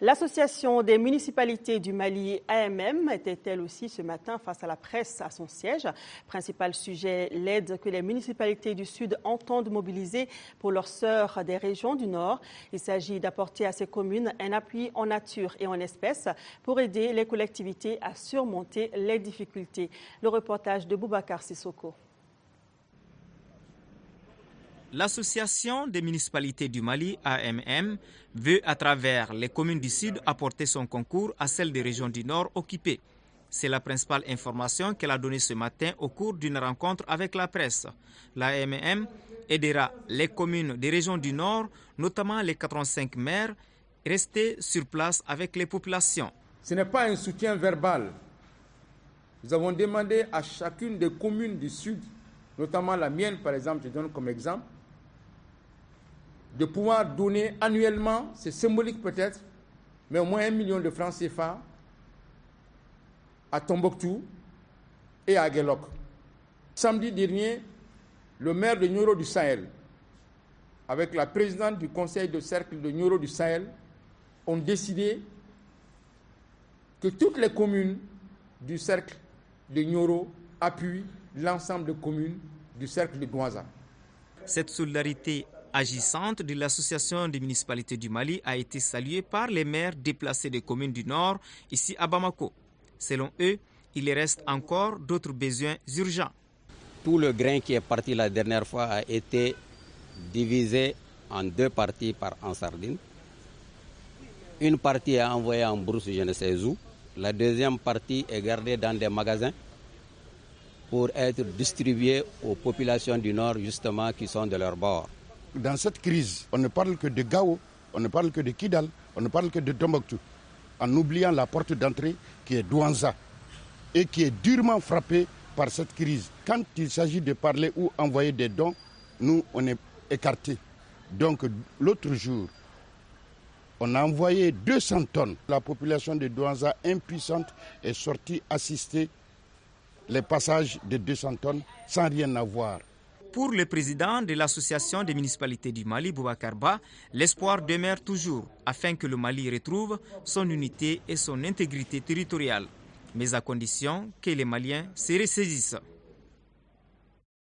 L'association des municipalités du Mali, AMM, était elle aussi ce matin face à la presse à son siège. Principal sujet, l'aide que les municipalités du Sud entendent mobiliser pour leurs sœurs des régions du Nord. Il s'agit d'apporter à ces communes un appui en nature et en espèces pour aider les collectivités à surmonter les difficultés. Le reportage de Boubacar Sissoko. L'Association des municipalités du Mali, AMM, veut à travers les communes du Sud apporter son concours à celles des régions du Nord occupées. C'est la principale information qu'elle a donnée ce matin au cours d'une rencontre avec la presse. L'AMM aidera les communes des régions du Nord, notamment les 85 maires, restés sur place avec les populations. Ce n'est pas un soutien verbal. Nous avons demandé à chacune des communes du Sud, notamment la mienne par exemple, je donne comme exemple, de pouvoir donner annuellement, c'est symbolique peut-être, mais au moins 1 million de francs CFA à Tombouctou et à Guelok. Samedi dernier, le maire de Nioro du Sahel, avec la présidente du conseil de cercle de Nioro du Sahel, ont décidé que toutes les communes du cercle de Nioro appuient l'ensemble des communes du cercle de Douaza. Cette solidarité agissante de l'Association des municipalités du Mali a été saluée par les maires déplacés des communes du Nord, ici à Bamako. Selon eux, il reste encore d'autres besoins urgents. Tout le grain qui est parti la dernière fois a été divisé en 2 parties par en sardine. Une partie est envoyée en brousse, je ne sais où. La deuxième partie est gardée dans des magasins pour être distribuée aux populations du Nord, justement, qui sont de leur bord. Dans cette crise, on ne parle que de Gao, on ne parle que de Kidal, on ne parle que de Tombouctou, en oubliant la porte d'entrée qui est Douaza et qui est durement frappée par cette crise. Quand il s'agit de parler ou envoyer des dons, nous, on est écartés. Donc, l'autre jour, on a envoyé 200 tonnes. La population de Douaza, impuissante, est sortie assister les passages de 200 tonnes sans rien avoir. Pour le président de l'Association des municipalités du Mali, Boubacar Ba, l'espoir demeure toujours afin que le Mali retrouve son unité et son intégrité territoriale, mais à condition que les Maliens se ressaisissent.